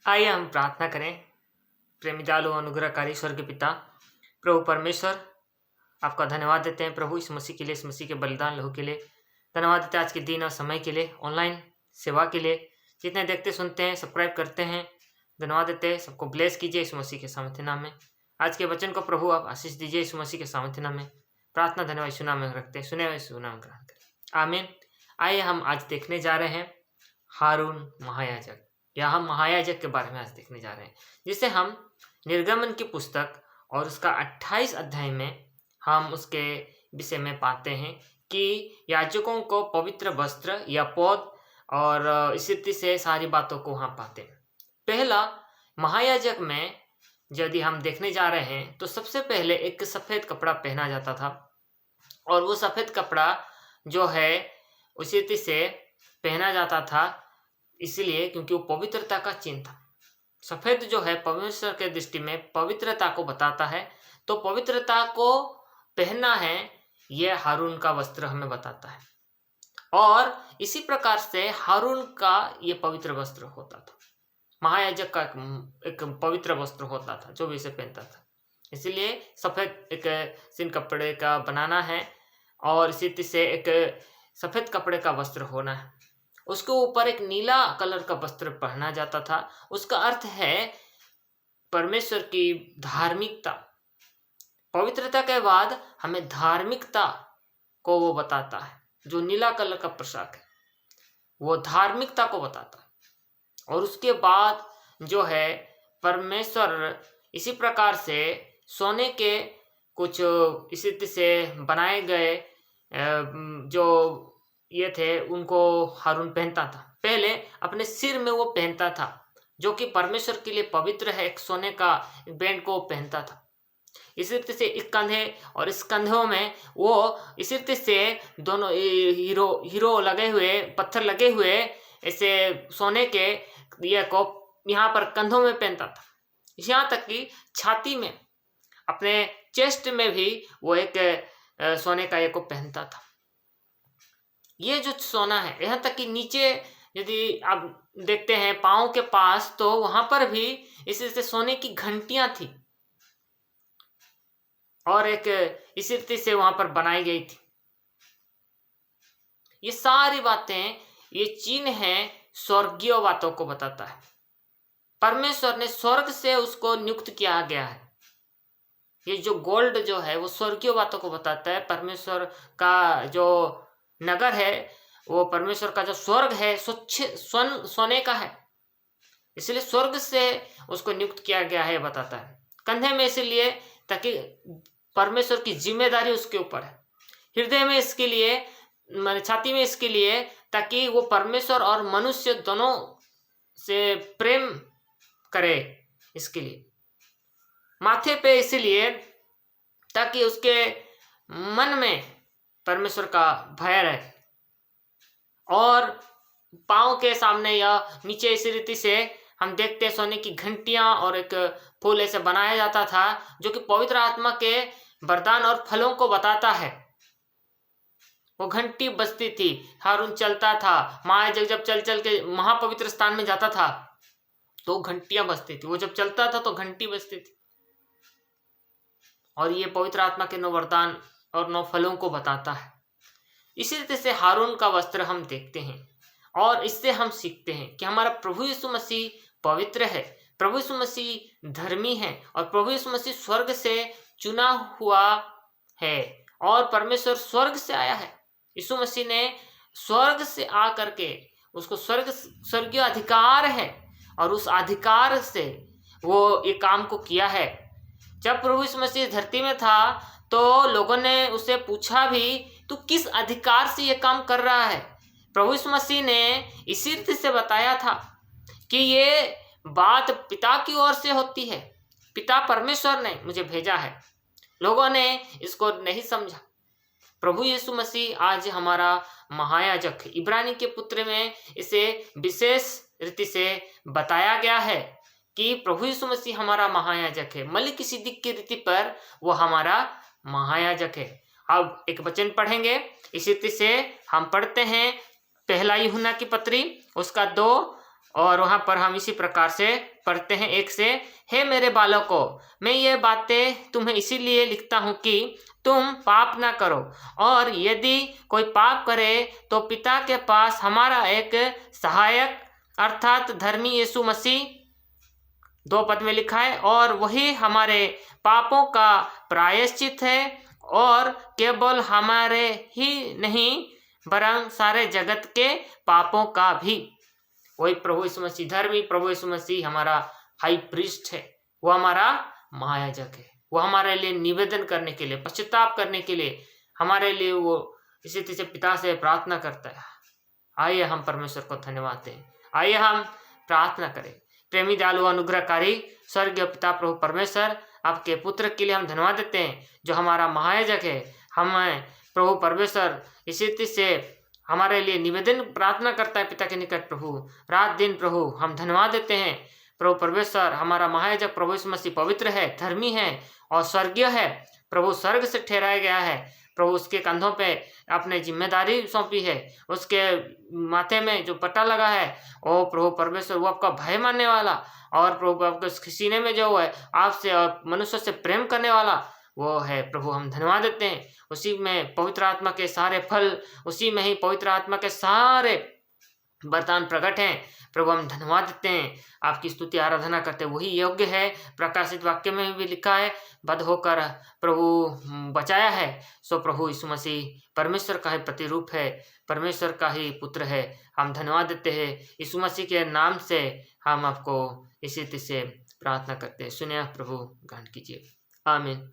आइए हम प्रार्थना करें। प्रेमी दयालु अनुग्रहकारी स्वर्गीय पिता, प्रभु परमेश्वर, आपका धन्यवाद देते हैं प्रभु इस मसीह के लिए, इस मसीह के बलिदान लहू के लिए। धन्यवाद देते हैं आज के दिन और समय के लिए, ऑनलाइन सेवा के लिए। जितने देखते सुनते हैं, सब्सक्राइब करते हैं, धन्यवाद देते हैं। सबको ब्लेस कीजिए इस मसीह के सामर्थ्य नाम में। आज के वचन को प्रभु आप आशीष दीजिए इस मसीह के सामर्थ्य नाम में। प्रार्थना धन्यवाद यीशु नाम में रखते हैं, सुने हुए यीशु नाम ग्रहण करें, आमीन। आइए हम आज देखने जा रहे हैं हारून महायाजक, या हम महायाजक के बारे में आज देखने जा रहे हैं, जिसे हम निर्गमन की पुस्तक और उसका 28 अध्याय में हम उसके विषय में पाते हैं कि याजकों को पवित्र वस्त्र या पौध और इस रीति से सारी बातों को वहाँ पाते हैं। पहला महायाजक में यदि हम देखने जा रहे हैं तो सबसे पहले एक सफ़ेद कपड़ा पहना जाता था, और वो सफ़ेद कपड़ा जो है उसी रीति से पहना जाता था इसलिए क्योंकि वो पवित्रता का चिन्ह था। सफ़ेद जो है परमेश्वर के दृष्टि में पवित्रता को बताता है, तो पवित्रता को पहनना है यह हारून का वस्त्र हमें बताता है। और इसी प्रकार से हारून का ये पवित्र वस्त्र होता था। महायाजक का एक पवित्र वस्त्र होता था जो भी इसे पहनता था। इसलिए सफ़ेद एक सिन कपड़े का बनाना है और इसी रीति से एक सफ़ेद कपड़े का वस्त्र होना है। उसके ऊपर एक नीला कलर का वस्त्र पहना जाता था। उसका अर्थ है परमेश्वर की धार्मिकता। पवित्रता के बाद हमें धार्मिकता को वो बताता है। जो नीला कलर का पोशाक है वो धार्मिकता को बताता है। और उसके बाद जो है परमेश्वर इसी प्रकार से सोने के कुछ इसी रीति से बनाए गए जो ये थे उनको हारून पहनता था। पहले अपने सिर में वो पहनता था जो कि परमेश्वर के लिए पवित्र है। एक सोने का बैंड को पहनता था। इसी रीति से इस कंधे और इस कंधों में वो इसी रीति से दोनों हीरो लगे हुए, पत्थर लगे हुए ऐसे सोने के ये को यहाँ पर कंधों में पहनता था। यहाँ तक कि छाती में, अपने चेस्ट में भी वो एक सोने का ये को पहनता था। ये जो सोना है, यहाँ तक कि नीचे यदि आप देखते हैं पाँव के पास, तो वहां पर भी इसी से सोने की घंटियां थी और एक इसी रीति से वहां पर बनाई गई थी। ये सारी बातें, ये चिन्ह है स्वर्गीय बातों को बताता है। परमेश्वर ने स्वर्ग से उसको नियुक्त किया गया है। ये जो गोल्ड जो है वो स्वर्गीय बातों को बताता है। परमेश्वर का जो नगर है, वो परमेश्वर का जो स्वर्ग है स्वच्छ सोने का है, इसलिए स्वर्ग से उसको नियुक्त किया गया है बताता है। कंधे में इसलिए ताकि परमेश्वर की जिम्मेदारी उसके ऊपर है। हृदय में इसके लिए, छाती में इसके लिए ताकि वो परमेश्वर और मनुष्य दोनों से प्रेम करे। इसके लिए माथे पे इसलिए ताकि उसके मन में परमेश्वर का भय रहे। और पाँव के सामने या नीचे इसी रीति से हम देखते हैं सोने की घंटियां और एक फूल ऐसे बनाया जाता था जो कि पवित्र आत्मा के वरदान और फलों को बताता है। वो घंटी बजती थी, हारून चलता था, महायाजक जब चल चल के महापवित्र स्थान में जाता था तो घंटियां बजती थी। वो जब चलता था तो घंटी बजती थी। और ये पवित्र आत्मा के 9 वरदान और 9 फलों को बताता है। इसी रीति से हारून का वस्त्र हम देखते हैं और इससे हम सीखते हैं कि हमारा प्रभु यीशु मसीह पवित्र है, प्रभु यीशु मसीह धर्मी है और प्रभु यीशु मसीह स्वर्ग से चुना हुआ है और परमेश्वर स्वर्ग से आया है। यीशु मसीह ने स्वर्ग से आ करके, उसको स्वर्गीय अधिकार है और उस अधिकार से वो ये काम को किया है। जब प्रभु यीशु मसीह धरती में था तो लोगों ने उससे पूछा भी, तू किस अधिकार से ये काम कर रहा है? प्रभु यीशु मसीह ने इसी रीति से बताया था कि ये बात पिता की ओर से होती है, पिता परमेश्वर ने मुझे भेजा है। लोगों ने इसको नहीं समझा। प्रभु यीशु मसीह आज हमारा महायाजक है। इब्रानी के पुत्र में इसे विशेष रीति से बताया गया है कि प्रभु यीशु मसीह हमारा महायाजक है। मलिकिसिदक की रीति पर वो हमारा महायाजक है। अब एक वचन पढ़ेंगे, इसी रीति से हम पढ़ते हैं पहला यूहन्ना की पत्री उसका 2 और वहाँ पर हम इसी प्रकार से पढ़ते हैं 1 से, हे मेरे बालकों, मैं ये बातें तुम्हें इसीलिए लिखता हूँ कि तुम पाप ना करो, और यदि कोई पाप करे तो पिता के पास हमारा एक सहायक अर्थात धर्मी यीशु मसीह, 2 पद में लिखा है, और वही हमारे पापों का प्रायश्चित है, और केवल हमारे ही नहीं वरन सारे जगत के पापों का भी। वही प्रभु यीशु मसीह, धर्मी प्रभु यीशु मसीह हमारा हाई प्रीस्ट है, वो हमारा महायाजक है। वो हमारे लिए निवेदन करने के लिए, पश्चाताप करने के लिए हमारे लिए वो इसी तरह से पिता से प्रार्थना करता है। आइए हम परमेश्वर को धन्यवाद दें, आइए हम प्रार्थना करें। प्रेमी दयालु अनुग्रहकारी स्वर्गीय पिता प्रभु परमेश्वर, आपके पुत्र के लिए हम धन्यवाद देते हैं जो हमारा महायाजक है। हमें प्रभु परमेश्वर इसी तरह से हमारे लिए निवेदन प्रार्थना करता है पिता के निकट। प्रभु रात दिन प्रभु हम धन्यवाद देते हैं। प्रभु परमेश्वर हमारा महायाजक प्रभु यीशु मसीह पवित्र है, धर्मी है और स्वर्गीय है। प्रभु स्वर्ग से ठहराया गया है। प्रभु उसके कंधों पे अपने जिम्मेदारी सौंपी है, उसके माथे में जो पट्टा लगा है ओ प्रभु परमेश्वर वो आपका भय मानने वाला, और प्रभु आपके सीने में जो है आपसे और मनुष्य से प्रेम करने वाला वो है। प्रभु हम धन्यवाद देते हैं। उसी में पवित्र आत्मा के सारे फल, उसी में ही पवित्र आत्मा के सारे वरदान प्रकट हैं। प्रभु हम धन्यवाद देते हैं, आपकी स्तुति आराधना करते, वही योग्य है। प्रकाशित वाक्य में भी लिखा है, बद्ध होकर प्रभु बचाया है। सो प्रभु यीशु मसीह परमेश्वर का ही प्रतिरूप है, परमेश्वर का ही पुत्र है। हम धन्यवाद देते हैं, यीशु मसीह के नाम से हम आपको इसी तरह से प्रार्थना करते हैं। सुनिए प्रभु, ग्रहण कीजिए। आमीन।